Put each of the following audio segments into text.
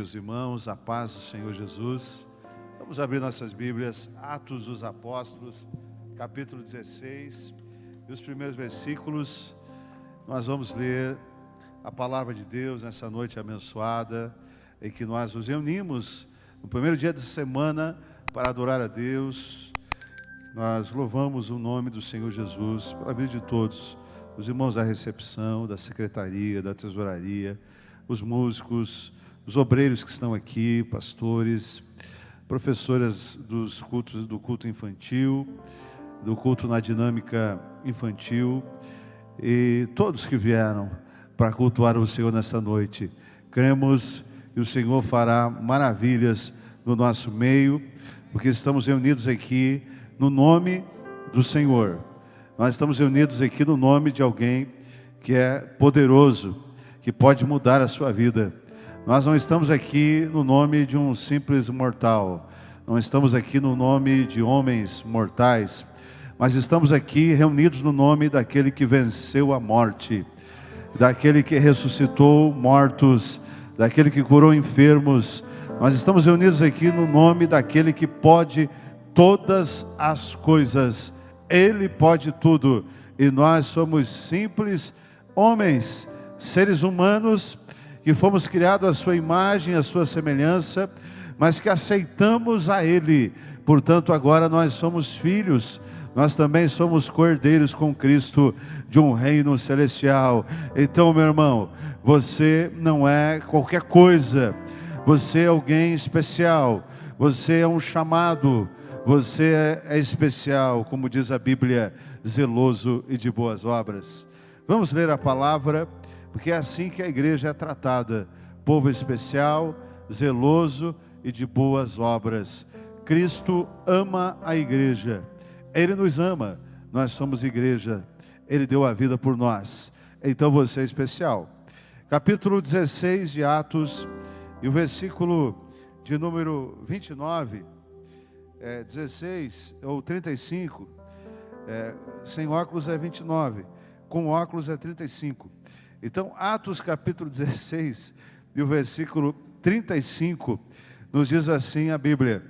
meus irmãos, a paz do Senhor Jesus. Vamos abrir nossas Bíblias, Atos dos Apóstolos, capítulo 16, e os primeiros versículos. Nós vamos ler a palavra de Deus nessa noite abençoada, em que nós nos reunimos no primeiro dia da semana para adorar a Deus. Nós louvamos o nome do Senhor Jesus pela vida de todos, os irmãos da recepção, da secretaria, da tesouraria, os músicos, os obreiros que estão aqui, pastores, professoras dos cultos, do culto infantil, do culto na dinâmica infantil, e todos que vieram para cultuar o Senhor nesta noite. Cremos que o Senhor fará maravilhas no nosso meio, porque estamos reunidos aqui no nome do Senhor. Nós estamos reunidos aqui no nome de alguém que é poderoso, que pode mudar a sua vida. Nós não estamos aqui no nome de um simples mortal, não estamos aqui no nome de homens mortais, mas estamos aqui reunidos no nome daquele que venceu a morte, daquele que ressuscitou mortos, daquele que curou enfermos. Nós estamos reunidos aqui no nome daquele que pode todas as coisas. Ele pode tudo, e nós somos simples homens, seres humanos, que fomos criados à sua imagem, à sua semelhança, mas que aceitamos a Ele. Portanto, agora nós somos filhos, nós também somos cordeiros com Cristo de um reino celestial. Então, meu irmão, você não é qualquer coisa, você é alguém especial, você é um chamado, você é especial, como diz a Bíblia, zeloso e de boas obras. Vamos ler a palavra, porque é assim que a igreja é tratada: povo especial, zeloso e de boas obras. Cristo ama a igreja, Ele nos ama, nós somos igreja, Ele deu a vida por nós, então você é especial. Capítulo 16 de Atos, e o versículo de número 29, 16 ou 35, sem óculos é 29, com óculos é 35. Então, Atos capítulo 16, e o versículo 35, nos diz assim a Bíblia: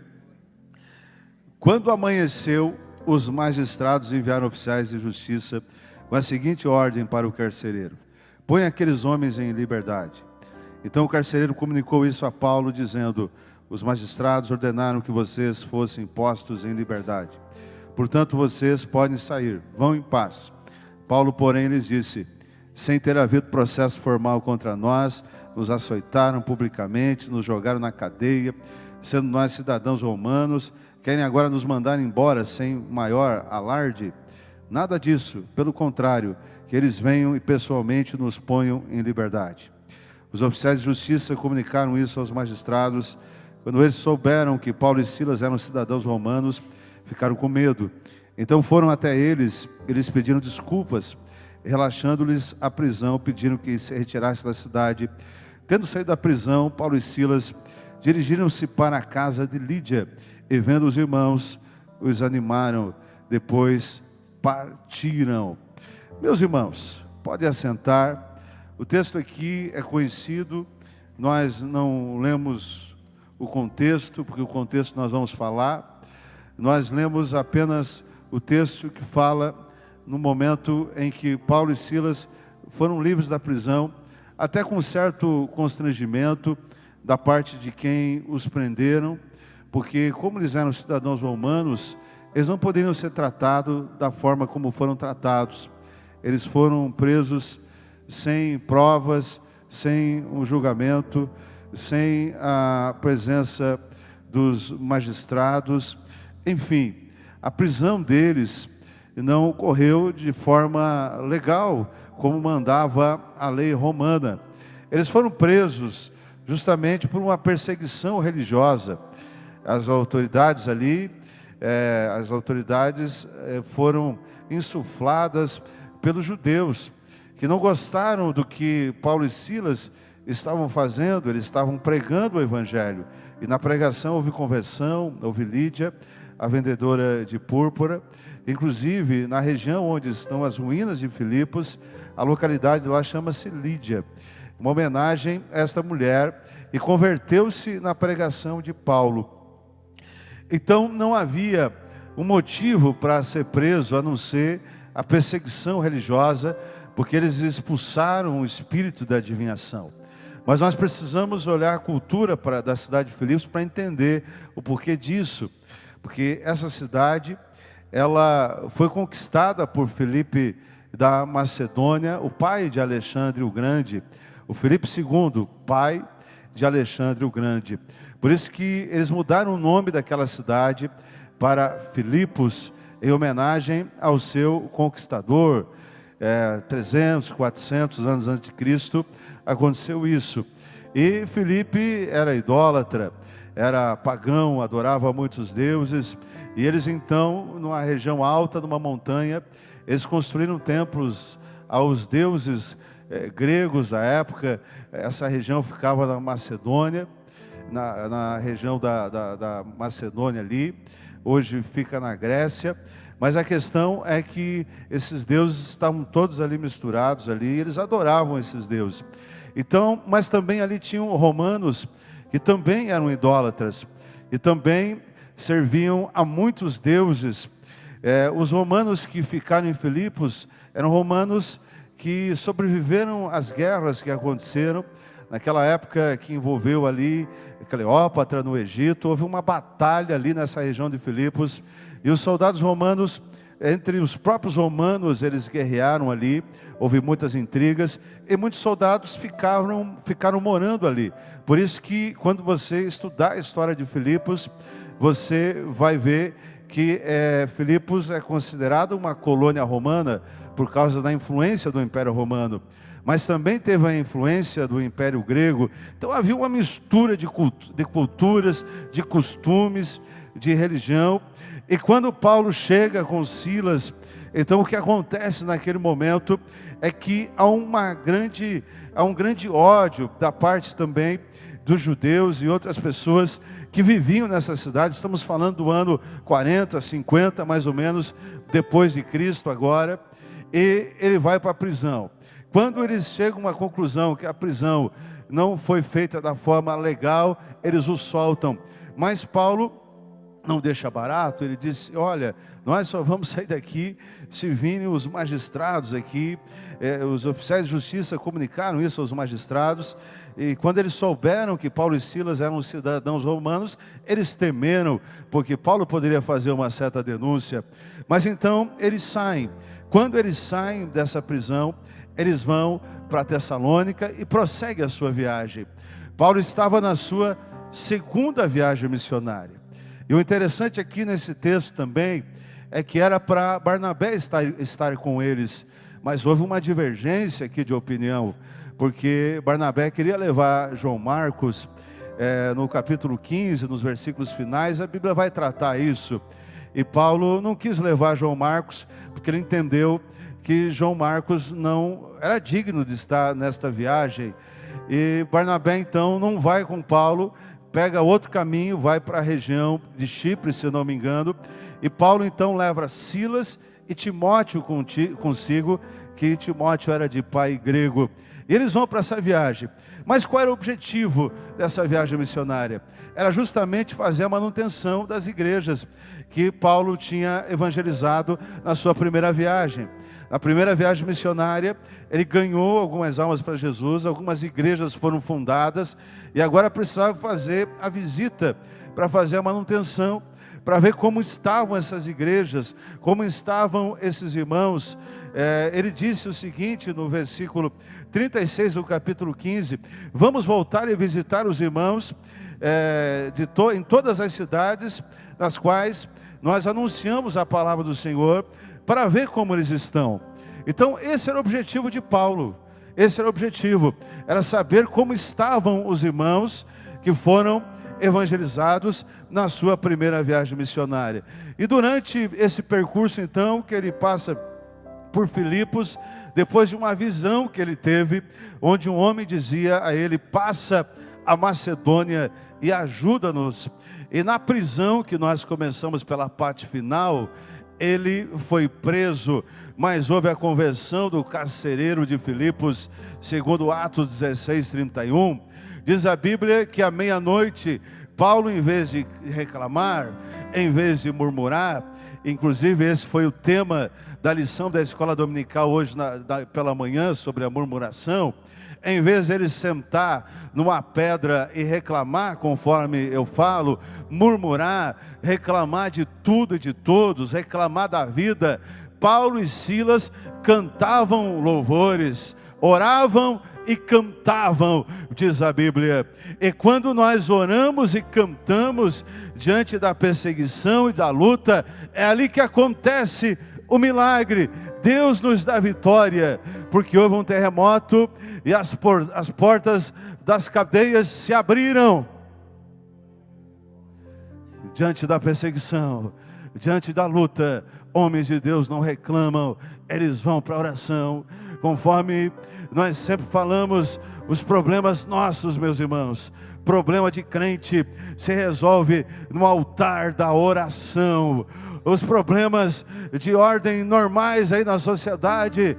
quando amanheceu, os magistrados enviaram oficiais de justiça com a seguinte ordem para o carcereiro: põe aqueles homens em liberdade. Então o carcereiro comunicou isso a Paulo, dizendo: os magistrados ordenaram que vocês fossem postos em liberdade. Portanto, vocês podem sair, vão em paz. Paulo, porém, lhes disse: sem ter havido processo formal contra nós, nos açoitaram publicamente, nos jogaram na cadeia, sendo nós cidadãos romanos, querem agora nos mandar embora sem maior alarde? Nada disso, pelo contrário, que eles venham e pessoalmente nos ponham em liberdade. Os oficiais de justiça comunicaram isso aos magistrados. Quando eles souberam que Paulo e Silas eram cidadãos romanos, ficaram com medo. Então foram até eles, eles pediram desculpas, relaxando-lhes a prisão, pediram que se retirasse da cidade. Tendo saído da prisão, Paulo e Silas dirigiram-se para a casa de Lídia, e vendo os irmãos, os animaram, depois partiram. Meus irmãos, podem assentar. O texto aqui é conhecido, nós não lemos o contexto, porque o contexto nós vamos falar. Nós lemos apenas o texto que fala no momento em que Paulo e Silas foram livres da prisão, até com certo constrangimento da parte de quem os prenderam, porque como eles eram cidadãos romanos, eles não poderiam ser tratados da forma como foram tratados. Eles foram presos sem provas, sem um julgamento, sem a presença dos magistrados. Enfim, a prisão deles não ocorreu de forma legal, como mandava a lei romana. Eles foram presos justamente por uma perseguição religiosa. As autoridades ali, foram insufladas pelos judeus, que não gostaram do que Paulo e Silas estavam fazendo. Eles estavam pregando o Evangelho, e na pregação houve conversão, houve Lídia, a vendedora de púrpura. Inclusive, na região onde estão as ruínas de Filipos, a localidade lá chama-se Lídia, uma homenagem a esta mulher e converteu-se na pregação de Paulo. Então não havia um motivo para ser preso, a não ser a perseguição religiosa, porque eles expulsaram o espírito da adivinhação. Mas nós precisamos olhar a cultura da cidade de Filipos para entender o porquê disso. Porque essa cidade, ela foi conquistada por Filipe da Macedônia, o pai de Alexandre o Grande, o Filipe II, pai de Alexandre o Grande. Por isso que eles mudaram o nome daquela cidade para Filipos, em homenagem ao seu conquistador. 300, 400 anos antes de Cristo aconteceu isso. E Filipe era idólatra, era pagão, adorava muitos deuses. E eles então, numa região alta, numa montanha, eles construíram templos aos deuses gregos da época. Essa região ficava na Macedônia, na região da Macedônia ali. Hoje fica na Grécia. Mas a questão é que esses deuses estavam todos ali misturados ali, e eles adoravam esses deuses. Então, mas também ali tinham romanos que também eram idólatras e também serviam a muitos deuses. Os romanos que ficaram em Filipos eram romanos que sobreviveram às guerras que aconteceram naquela época, que envolveu ali Cleópatra no Egito. Houve uma batalha ali nessa região de Filipos. E os soldados romanos, entre os próprios romanos, eles guerrearam ali, houve muitas intrigas, e muitos soldados ficaram morando ali. Por isso que, quando você estudar a história de Filipos, você vai ver que Filipos é considerado uma colônia romana, por causa da influência do Império Romano. Mas também teve a influência do Império Grego. Então havia uma mistura de culturas, de costumes, de religião. E quando Paulo chega com Silas, então o que acontece naquele momento é que há um grande ódio da parte também dos judeus e outras pessoas que viviam nessa cidade. Estamos falando do ano 40, 50 mais ou menos depois de Cristo agora. E ele vai para a prisão. Quando eles chegam a uma conclusão que a prisão não foi feita da forma legal, eles o soltam. Mas Paulo não deixa barato, ele disse: olha, nós só vamos sair daqui se virem os magistrados aqui. Os oficiais de justiça comunicaram isso aos magistrados, e quando eles souberam que Paulo e Silas eram cidadãos romanos, eles temeram, porque Paulo poderia fazer uma certa denúncia. Mas então eles saem. Quando eles saem dessa prisão, eles vão para Tessalônica e prosseguem a sua viagem. Paulo estava na sua segunda viagem missionária. E o interessante aqui nesse texto também é que era para Barnabé estar com eles, mas houve uma divergência aqui de opinião, porque Barnabé queria levar João Marcos. No capítulo 15, nos versículos finais, a Bíblia vai tratar isso. E Paulo não quis levar João Marcos, porque ele entendeu que João Marcos não era digno de estar nesta viagem. E Barnabé então não vai com Paulo, pega outro caminho, vai para a região de Chipre, se eu não me engano. E Paulo então leva Silas e Timóteo consigo, que Timóteo era de pai grego. E eles vão para essa viagem. Mas qual era o objetivo dessa viagem missionária? Era justamente fazer a manutenção das igrejas que Paulo tinha evangelizado na sua primeira viagem. Na primeira viagem missionária, ele ganhou algumas almas para Jesus, algumas igrejas foram fundadas, e agora precisava fazer a visita para fazer a manutenção, para ver como estavam essas igrejas, como estavam esses irmãos. Ele disse o seguinte no versículo 36 do capítulo 15: vamos voltar e visitar os irmãos em todas as cidades nas quais nós anunciamos a palavra do Senhor, para ver como eles estão. Então esse era o objetivo de Paulo. Esse era o objetivo, era saber como estavam os irmãos que foram evangelizados na sua primeira viagem missionária. E durante esse percurso então, que ele passa por Filipos, depois de uma visão que ele teve, onde um homem dizia a ele: passa a Macedônia e ajuda-nos. E na prisão, que nós começamos pela parte final, ele foi preso, mas houve a conversão do carcereiro de Filipos, segundo Atos 16, 31. Diz a Bíblia que à meia-noite, Paulo, em vez de reclamar, em vez de murmurar, inclusive esse foi o tema da lição da escola dominical hoje pela manhã, sobre a murmuração. Em vez de ele sentar numa pedra e reclamar, conforme eu falo, murmurar, reclamar de tudo e de todos, reclamar da vida, Paulo e Silas cantavam louvores, oravam e cantavam, diz a Bíblia. E quando nós oramos e cantamos diante da perseguição e da luta, é ali que acontece o milagre. Deus nos dá vitória, porque houve um terremoto e as portas das cadeias se abriram. Diante da perseguição, diante da luta, homens de Deus não reclamam, eles vão para a oração. Conforme nós sempre falamos, os problemas nossos, meus irmãos, problema de crente se resolve no altar da oração. Os problemas de ordem normais aí na sociedade,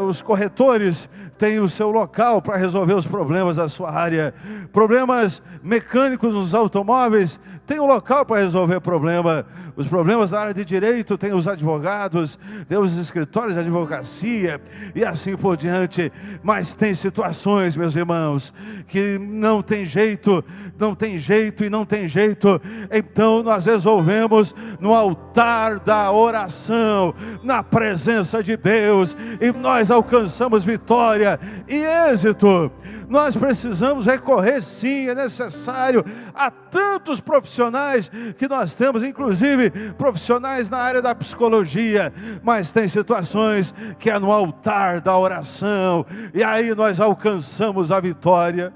os corretores têm o seu local para resolver os problemas da sua área. Problemas mecânicos nos automóveis, tem um local para resolver problema. Os problemas da área de direito, tem os advogados, tem os escritórios de advocacia e assim por diante. Mas tem situações, meus irmãos, que não tem jeito, não tem jeito e não tem jeito. Então nós resolvemos no altar da oração, na presença de Deus, e nós alcançamos vitória e êxito. Nós precisamos recorrer, sim, é necessário, a tantos profissionais que nós temos, inclusive profissionais na área da psicologia, mas tem situações que é no altar da oração, e aí nós alcançamos a vitória.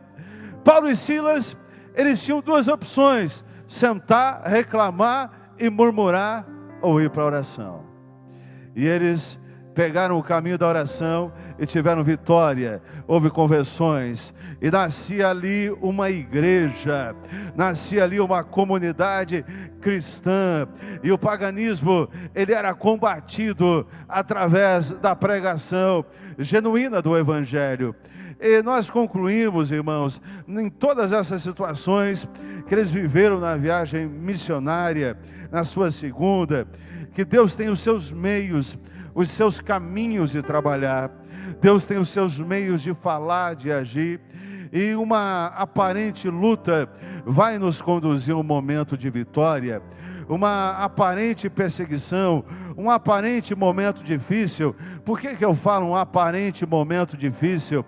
Paulo e Silas, eles tinham duas opções: sentar, reclamar e murmurar, ou ir para a oração. E eles pegaram o caminho da oração e tiveram vitória. Houve conversões e nascia ali uma igreja, nascia ali uma comunidade cristã, e o paganismo, ele era combatido através da pregação genuína do evangelho. E nós concluímos, irmãos, em todas essas situações que eles viveram na viagem missionária, na sua segunda, que Deus tem os seus meios, os seus caminhos de trabalhar. Deus tem os seus meios de falar, de agir, e uma aparente luta vai nos conduzir a um momento de vitória. Uma aparente perseguição, um aparente momento difícil. Por que eu falo um aparente momento difícil?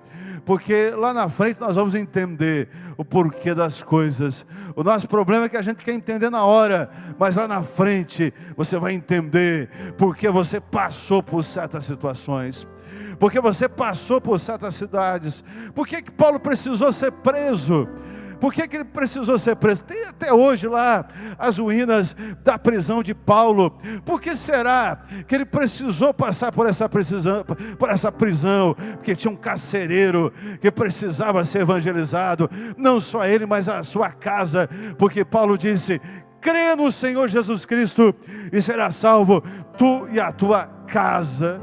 Porque lá na frente nós vamos entender o porquê das coisas. O nosso problema é que a gente quer entender na hora, mas lá na frente você vai entender porque você passou por certas situações, porque você passou por certas cidades. Por que Paulo precisou ser preso? Por que ele precisou ser preso? Tem até hoje lá as ruínas da prisão de Paulo. Por que será que ele precisou passar por essa prisão? Porque tinha um carcereiro que precisava ser evangelizado, não só ele, mas a sua casa. Porque Paulo disse: crê no Senhor Jesus Cristo e será salvo tu e a tua casa.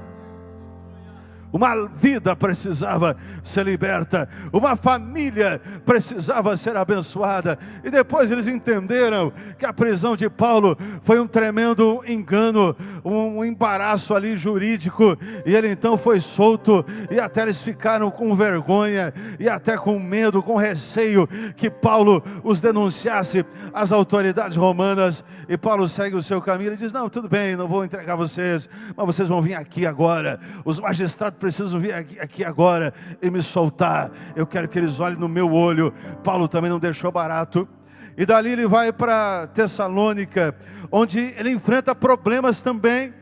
Uma vida precisava ser liberta, uma família precisava ser abençoada. E depois eles entenderam que a prisão de Paulo foi um tremendo engano, um embaraço ali jurídico, e ele então foi solto. E até eles ficaram com vergonha e até com medo, com receio que Paulo os denunciasse às autoridades romanas. E Paulo segue o seu caminho e diz: não, tudo bem, não vou entregar vocês, mas vocês vão vir aqui agora. Os magistrados precisam vir aqui agora e me soltar. Eu quero que eles olhem no meu olho. Paulo também não deixou barato. E dali ele vai para Tessalônica, onde ele enfrenta problemas também.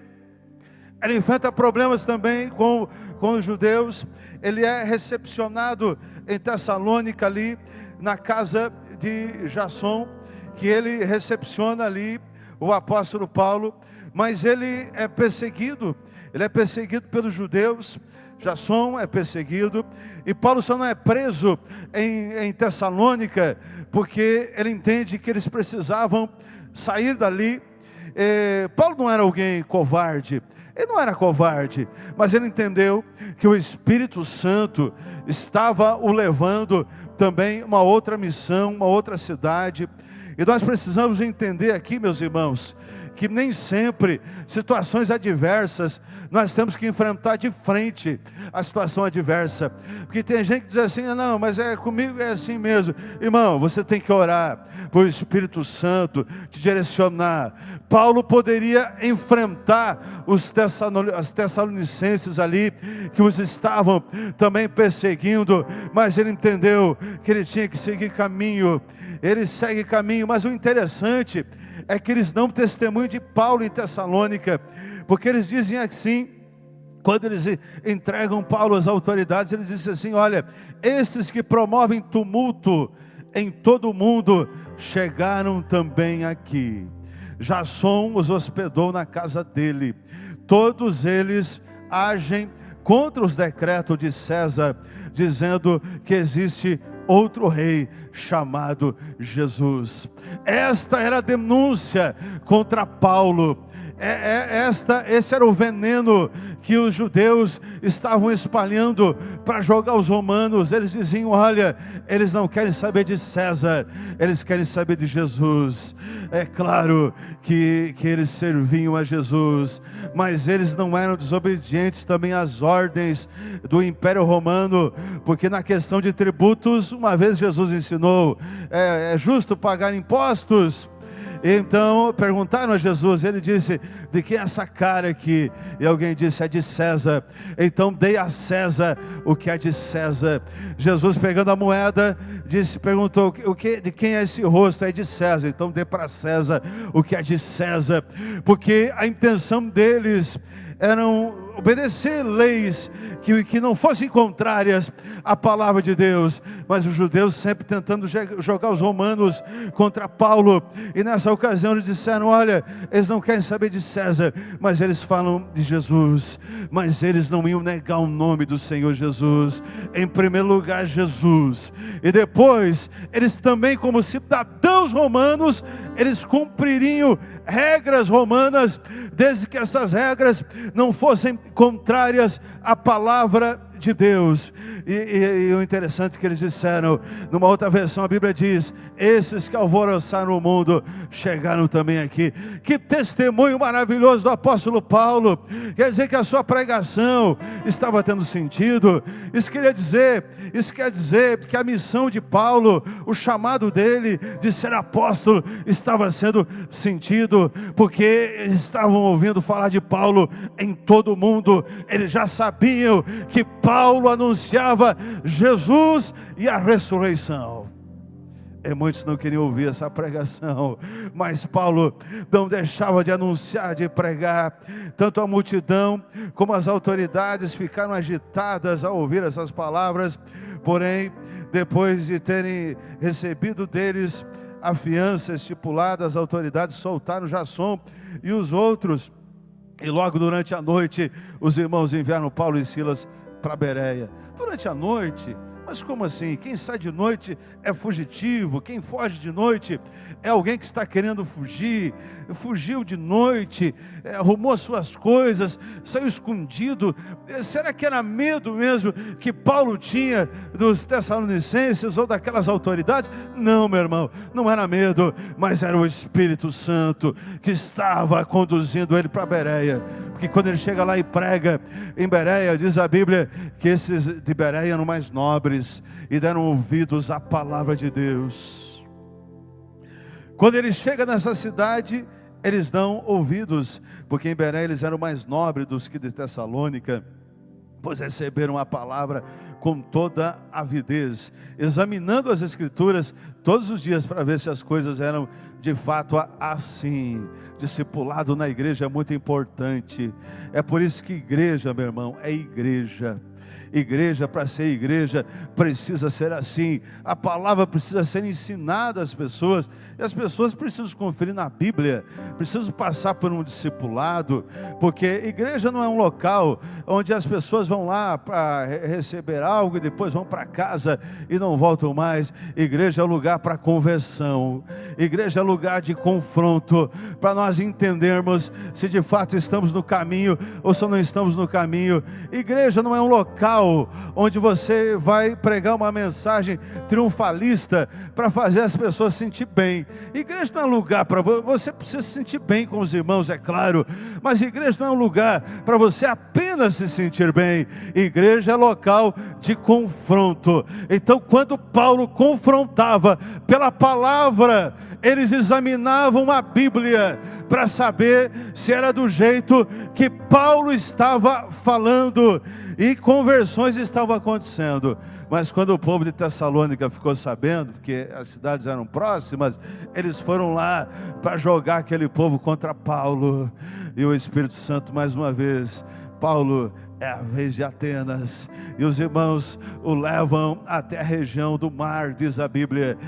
Ele enfrenta problemas também com os judeus. Ele é recepcionado em Tessalônica, ali na casa de Jasson, que ele recepciona ali o apóstolo Paulo. Mas ele é perseguido pelos judeus. Jasson é perseguido, e Paulo só não é preso em Tessalônica, porque ele entende que eles precisavam sair dali. Paulo não era alguém covarde. Ele não era covarde, mas ele entendeu que o Espírito Santo estava o levando também uma outra missão, uma outra cidade. E nós precisamos entender aqui, meus irmãos, que nem sempre situações adversas nós temos que enfrentar de frente a situação adversa, porque tem gente que diz assim: não, mas comigo é assim mesmo. Irmão, você tem que orar para o Espírito Santo te direcionar. Paulo poderia enfrentar os tessalonicenses ali, que os estavam também perseguindo, mas ele entendeu que ele tinha que seguir caminho. Ele segue caminho, mas o interessante é que eles dão testemunho de Paulo em Tessalônica, porque eles dizem assim, quando eles entregam Paulo às autoridades, eles dizem assim: olha, esses que promovem tumulto em todo o mundo chegaram também aqui. Jasson os hospedou na casa dele. Todos eles agem contra os decretos de César, dizendo que existe outro rei chamado Jesus. Esta era a denúncia contra Paulo. Esse era o veneno que os judeus estavam espalhando para jogar os romanos. Eles diziam: olha, eles não querem saber de César, eles querem saber de Jesus. É claro que eles serviam a Jesus, mas eles não eram desobedientes também às ordens do Império Romano, porque na questão de tributos, uma vez Jesus ensinou: é justo pagar impostos? Então perguntaram a Jesus, ele disse: de quem é essa cara aqui? E alguém disse: é de César. Então dei a César o que é de César. Jesus, pegando a moeda, perguntou: de quem é esse rosto? É de César. Então dê para César o que é de César, porque a intenção deles era obedecer leis que não fossem contrárias à palavra de Deus, mas os judeus sempre tentando jogar os romanos contra Paulo. E nessa ocasião eles disseram: olha, eles não querem saber de César, mas eles falam de Jesus. Mas eles não iam negar o nome do Senhor Jesus. Em primeiro lugar, Jesus, e depois eles também, como cidadãos romanos, eles cumpririam regras romanas, desde que essas regras não fossem contrárias à palavra de Deus. E o interessante é que eles disseram, numa outra versão a Bíblia diz: esses que alvoroçaram o mundo chegaram também aqui. Que testemunho maravilhoso do apóstolo Paulo. Quer dizer que a sua pregação estava tendo sentido. Isso quer dizer que a missão de Paulo, o chamado dele de ser apóstolo, estava sendo sentido, porque eles estavam ouvindo falar de Paulo em todo o mundo. Eles já sabiam que Paulo anunciava Jesus e a ressurreição. Muitos não queriam ouvir essa pregação, mas Paulo não deixava de anunciar, de pregar. Tanto a multidão como as autoridades ficaram agitadas ao ouvir essas palavras. Porém, depois de terem recebido deles a fiança estipulada, as autoridades soltaram Jasson e os outros, e logo durante a noite os irmãos enviaram Paulo e Silas para Bereia. Durante a noite? Mas como assim? Quem sai de noite é fugitivo, quem foge de noite é alguém que está querendo fugir. Fugiu de noite, arrumou as suas coisas, saiu escondido. Será que era medo mesmo que Paulo tinha dos tessalonicenses ou daquelas autoridades? Não, meu irmão, não era medo, mas era o Espírito Santo que estava conduzindo ele para Bereia. Porque quando ele chega lá e prega em Bereia, diz a Bíblia que esses de Bereia eram mais nobres e deram ouvidos à palavra de Deus. Quando ele chega nessa cidade, eles dão ouvidos, porque em Bereia eles eram mais nobres do que de Tessalônica, pois receberam a palavra com toda avidez, examinando as Escrituras todos os dias para ver se as coisas eram de fato assim. Discipulado na igreja é muito importante. É por isso que igreja, meu irmão, é igreja. Igreja, para ser igreja, precisa ser assim. A palavra precisa ser ensinada às pessoas. E as pessoas precisam conferir na Bíblia, precisam passar por um discipulado, porque igreja não é um local onde as pessoas vão lá para receber algo e depois vão para casa e não voltam mais. Igreja é lugar para conversão, igreja é lugar de confronto, para nós entendermos se de fato estamos no caminho ou se não estamos no caminho. Igreja não é um local onde você vai pregar uma mensagem triunfalista para fazer as pessoas sentir bem. Igreja não é um lugar para você precisa se sentir bem com os irmãos, é claro, mas igreja não é um lugar para você apenas se sentir bem. Igreja é local de confronto. Então, quando Paulo confrontava pela palavra, eles examinavam a Bíblia para saber se era do jeito que Paulo estava falando, e conversões estavam acontecendo. Mas quando o povo de Tessalônica ficou sabendo, porque as cidades eram próximas, eles foram lá para jogar aquele povo contra Paulo. E o Espírito Santo mais uma vez: Paulo, é a vez de Atenas. E os irmãos o levam até a região do mar, diz a Bíblia,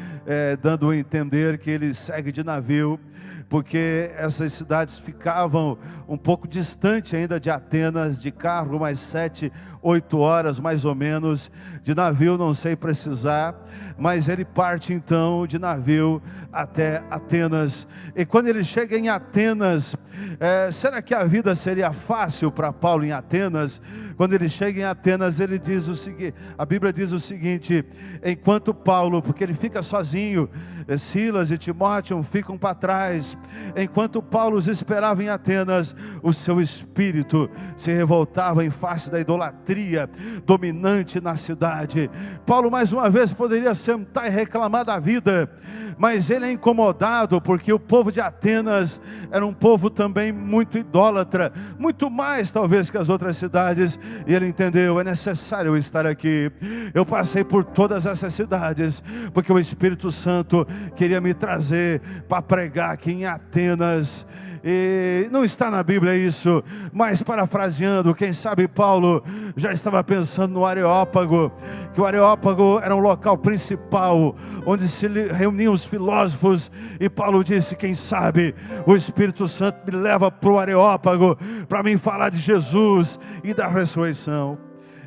dando a entender que ele segue de navio, porque essas cidades ficavam um pouco distante ainda de Atenas, de carro mais 7, 8 horas mais ou menos, de navio não sei precisar, mas ele parte então de navio até Atenas. E quando ele chega em Atenas, será que a vida seria fácil para Paulo em Atenas? Quando ele chega em Atenas, ele diz o seguinte, a Bíblia diz o seguinte: enquanto Paulo, porque ele fica sozinho, Silas e Timóteo ficam para trás, enquanto Paulo os esperava em Atenas, o seu espírito se revoltava em face da idolatria dominante na cidade. Paulo mais uma vez poderia sentar e reclamar da vida, mas ele é incomodado porque o povo de Atenas era um povo também muito idólatra, muito mais talvez que as outras cidades, e ele entendeu: é necessário eu estar aqui. Eu passei por todas essas cidades porque o Espírito Santo queria me trazer para pregar aqui em Atenas. E não está na Bíblia isso, mas parafraseando, quem sabe Paulo já estava pensando no Areópago, que o Areópago era um local principal onde se reuniam os filósofos, e Paulo disse: quem sabe o Espírito Santo me leva para o Areópago para mim falar de Jesus e da ressurreição.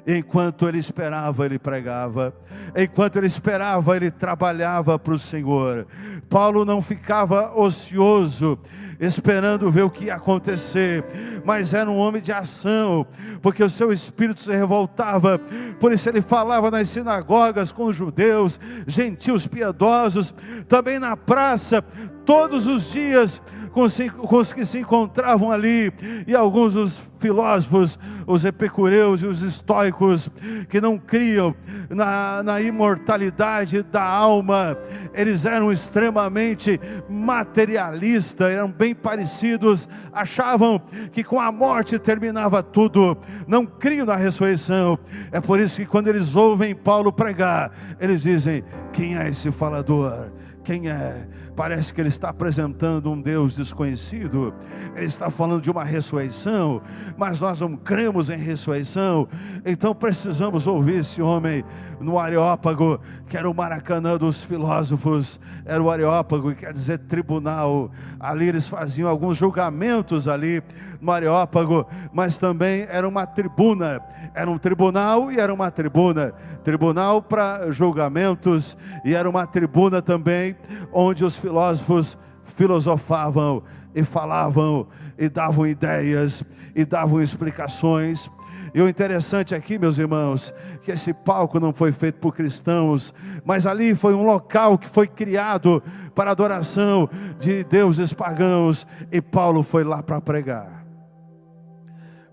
Enquanto ele esperava, ele pregava. Enquanto ele esperava, ele trabalhava para o Senhor. Paulo não ficava ocioso, esperando ver o que ia acontecer, mas era um homem de ação, porque o seu espírito se revoltava. Por isso ele falava nas sinagogas com os judeus, gentios piedosos, também na praça, todos os dias, com os que se encontravam ali. E alguns dos filósofos, os epicureus e os estoicos, que não criam na imortalidade da alma, eles eram extremamente materialistas, eram bem parecidos, achavam que com a morte terminava tudo, não criam na ressurreição. É por isso que quando eles ouvem Paulo pregar, eles dizem: quem é esse falador? Quem é? Parece que ele está apresentando um Deus desconhecido. Ele está falando de uma ressurreição, mas nós não cremos em ressurreição. Então precisamos ouvir esse homem no Areópago, que era o Maracanã dos filósofos. Era o Areópago, que quer dizer tribunal. Ali eles faziam alguns julgamentos ali no Areópago, mas também era uma tribuna. Era um tribunal e era uma tribuna. Tribunal para julgamentos, e era uma tribuna também onde os filósofos filosofavam e falavam e davam ideias e davam explicações. E o interessante aqui, meus irmãos, que esse palco não foi feito por cristãos, mas ali foi um local que foi criado para adoração de deuses pagãos, e Paulo foi lá para pregar.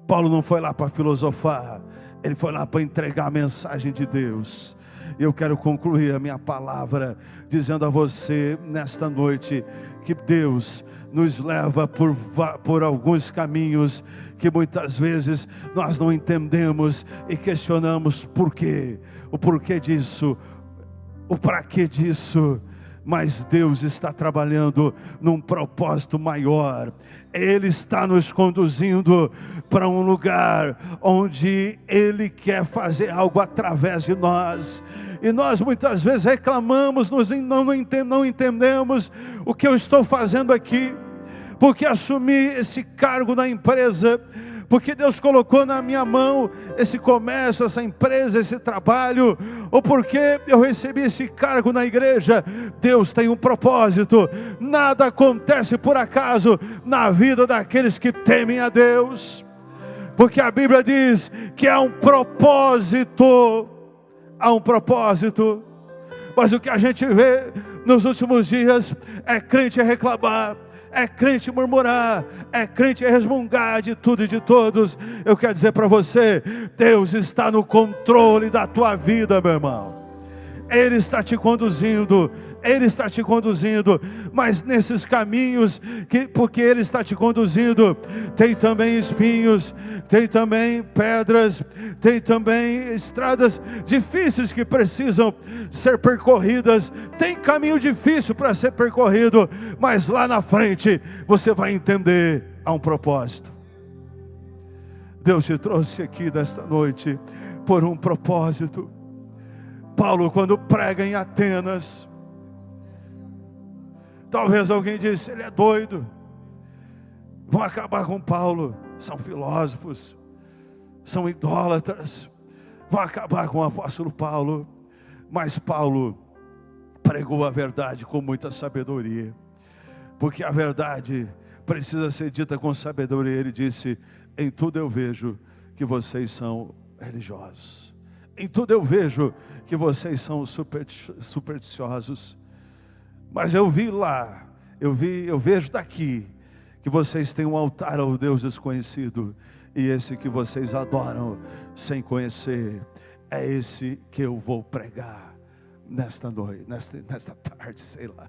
Paulo não foi lá para filosofar, ele foi lá para entregar a mensagem de Deus. E eu quero concluir a minha palavra dizendo a você nesta noite que Deus nos leva por alguns caminhos que muitas vezes nós não entendemos e questionamos por quê, o porquê disso, o para quê disso. mas Deus está trabalhando num propósito maior. Ele está nos conduzindo para um lugar onde Ele quer fazer algo através de nós. E nós muitas vezes reclamamos, não entendemos o que eu estou fazendo aqui, porque assumi esse cargo na empresa, porque Deus colocou na minha mão esse comércio, essa empresa, esse trabalho, ou porque eu recebi esse cargo na igreja. Deus tem um propósito. Nada acontece por acaso na vida daqueles que temem a Deus, porque a Bíblia diz que há um propósito. Há um propósito. Mas o que a gente vê nos últimos dias é crente reclamar, é crente murmurar, é crente resmungar de tudo e de todos. Eu quero dizer para você, Deus está no controle da tua vida, meu irmão. Ele está te conduzindo, Ele está te conduzindo, mas nesses caminhos, porque Ele está te conduzindo, tem também espinhos, tem também pedras, tem também estradas difíceis que precisam ser percorridas, tem caminho difícil para ser percorrido, mas lá na frente você vai entender, há um propósito. Deus te trouxe aqui nesta noite por um propósito. Paulo, quando prega em Atenas, talvez alguém disse, ele é doido, vão acabar com Paulo, são filósofos, são idólatras, vão acabar com o apóstolo Paulo. Mas Paulo pregou a verdade com muita sabedoria, porque a verdade precisa ser dita com sabedoria. Ele disse, em tudo eu vejo que vocês são religiosos, em tudo eu vejo que vocês são supersticiosos, mas eu vi lá, eu vejo daqui, que vocês têm um altar ao Deus desconhecido, e esse que vocês adoram sem conhecer, é esse que eu vou pregar nesta noite, nesta tarde, sei lá,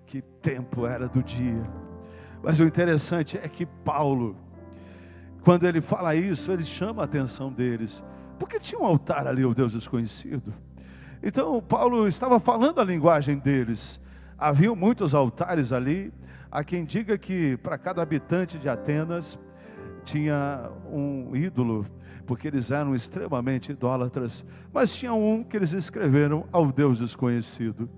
que tempo era do dia. Mas o interessante é que Paulo, quando ele fala isso, ele chama a atenção deles, porque tinha um altar ali ao Deus desconhecido. Então Paulo estava falando a linguagem deles. Havia muitos altares ali. Há quem diga que para cada habitante de Atenas tinha um ídolo, porque eles eram extremamente idólatras. Mas tinha um que eles escreveram ao Deus desconhecido.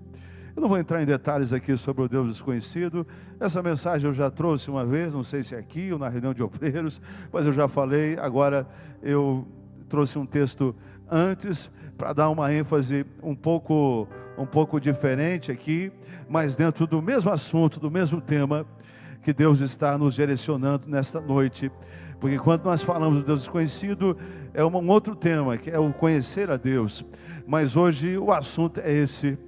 Eu não vou entrar em detalhes aqui sobre o Deus desconhecido. Essa mensagem eu já trouxe uma vez, não sei se é aqui ou na reunião de obreiros, mas eu já falei. Agora eu trouxe um texto antes para dar uma ênfase um pouco diferente aqui, mas dentro do mesmo assunto, do mesmo tema que Deus está nos direcionando nesta noite. Porque quando nós falamos do Deus desconhecido, é um outro tema, que é o conhecer a Deus. Mas hoje o assunto é esse,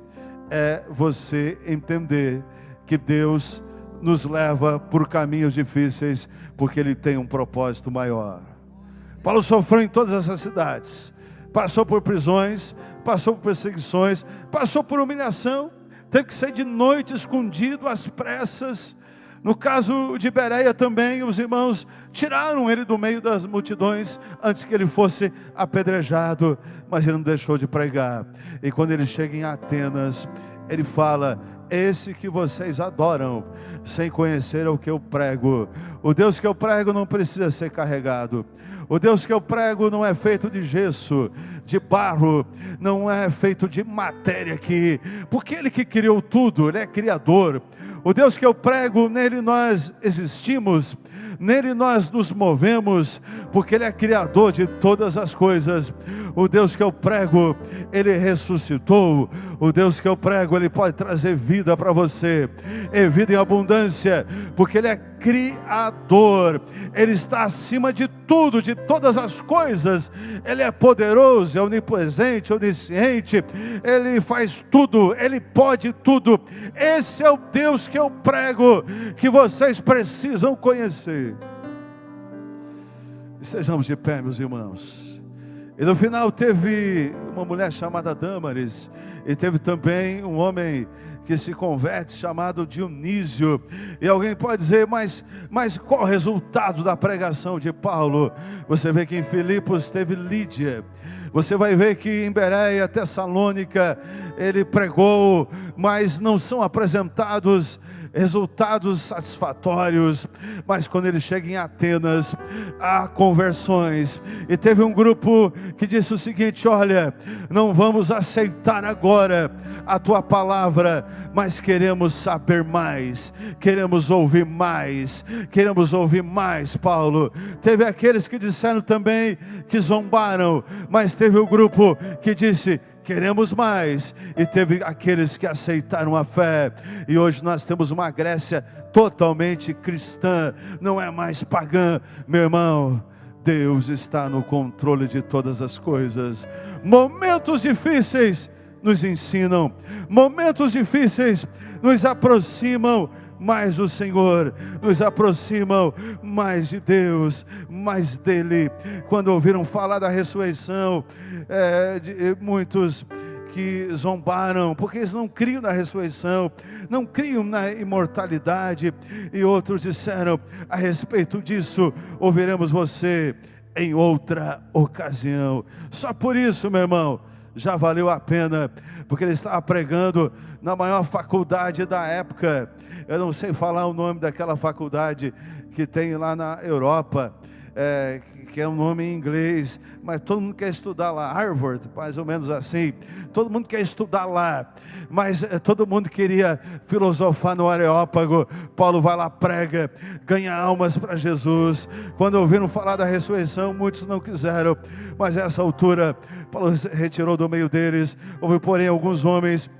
é você entender que Deus nos leva por caminhos difíceis, porque Ele tem um propósito maior. Paulo sofreu em todas essas cidades, passou por prisões, passou por perseguições, passou por humilhação, teve que sair de noite escondido, às pressas. No caso de Bereia também, os irmãos tiraram ele do meio das multidões, antes que ele fosse apedrejado, mas ele não deixou de pregar. E quando ele chega em Atenas, ele fala, esse que vocês adoram, sem conhecer o que eu prego. O Deus que eu prego não precisa ser carregado. O Deus que eu prego não é feito de gesso, de barro, não é feito de matéria aqui, porque Ele que criou tudo, Ele é criador. O Deus que eu prego, nele nós existimos, nele nós nos movemos, porque Ele é criador de todas as coisas. O Deus que eu prego, Ele ressuscitou. O Deus que eu prego, Ele pode trazer vida para você, e vida em abundância, porque Ele é criador. Ele está acima de tudo, de todas as coisas. Ele é poderoso, é onipresente, onisciente. Ele faz tudo, Ele pode tudo. Esse é o Deus que eu prego, que vocês precisam conhecer. Estejamos de pé, meus irmãos. E no final teve uma mulher chamada Dâmaris, e teve também um homem que se converte, chamado Dionísio. E alguém pode dizer, mas qual o resultado da pregação de Paulo? Você vê que em Filipos teve Lídia. Você vai ver que em Bereia, Tessalônica, ele pregou, mas não são apresentados resultados satisfatórios. Mas quando ele chega em Atenas, há conversões. E teve um grupo que disse o seguinte: olha, não vamos aceitar agora a tua palavra, mas queremos saber mais, queremos ouvir mais, Paulo. Teve aqueles que disseram também, que zombaram, mas teve o grupo que disse: queremos mais. E teve aqueles que aceitaram a fé. E hoje nós temos uma Grécia totalmente cristã, não é mais pagã. Meu irmão, Deus está no controle de todas as coisas. Momentos difíceis nos ensinam, momentos difíceis nos aproximam mais do Senhor, nos aproximam mais de Deus, mais dEle. Quando ouviram falar da ressurreição, muitos que zombaram, porque eles não criam na ressurreição, não criam na imortalidade, e outros disseram: a respeito disso, ouviremos você em outra ocasião. Só por isso, meu irmão, já valeu a pena, porque ele estava pregando na maior faculdade da época. Eu não sei falar o nome daquela faculdade que tem lá na Europa, que é um nome em inglês, mas todo mundo quer estudar lá. Harvard, mais ou menos assim. Todo mundo quer estudar lá, mas todo mundo queria filosofar no Areópago. Paulo vai lá, prega, ganha almas para Jesus. Quando ouviram falar da ressurreição, muitos não quiseram, mas a essa altura Paulo se retirou do meio deles. Houve, porém, alguns homens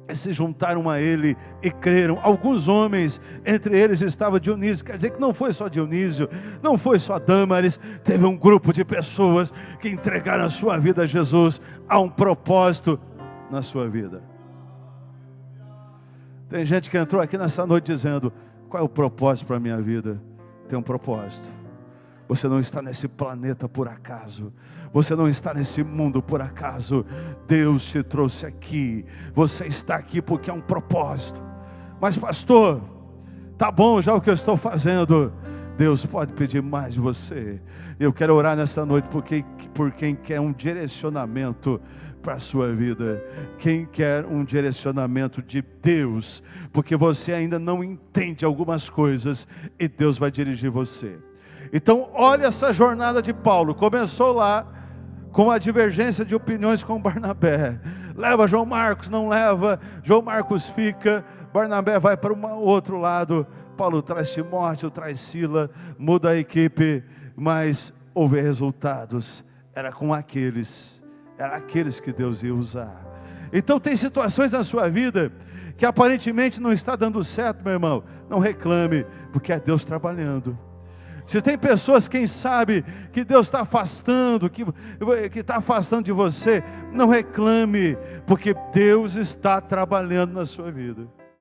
que se juntaram a ele e creram. Alguns homens, entre eles estava Dionísio. Quer dizer que não foi só Dionísio, não foi só Dâmaris. Teve um grupo de pessoas que entregaram a sua vida a Jesus. Há um propósito na sua vida. Tem gente que entrou aqui nessa noite dizendo: qual é o propósito para a minha vida? Tem um propósito. Você não está nesse planeta por acaso. Você não está nesse mundo por acaso. Deus te trouxe aqui. Você está aqui porque há um propósito. Mas pastor, tá bom já o que eu estou fazendo. Deus pode pedir mais de você. Eu quero orar nessa noite por quem quer um direcionamento para a sua vida. Quem quer um direcionamento de Deus, porque você ainda não entende algumas coisas e Deus vai dirigir você. Então olha essa jornada de Paulo. Começou lá com a divergência de opiniões com Barnabé. Leva João Marcos, não leva. João Marcos fica, Barnabé vai para um outro lado. Paulo traz Timóteo, traz Sila, muda a equipe, mas houve resultados. Era aqueles que Deus ia usar. Então tem situações na sua vida que aparentemente não está dando certo, meu irmão. Não reclame, porque é Deus trabalhando. Se tem pessoas, quem sabe, que Deus está afastando, que está afastando de você, não reclame, porque Deus está trabalhando na sua vida.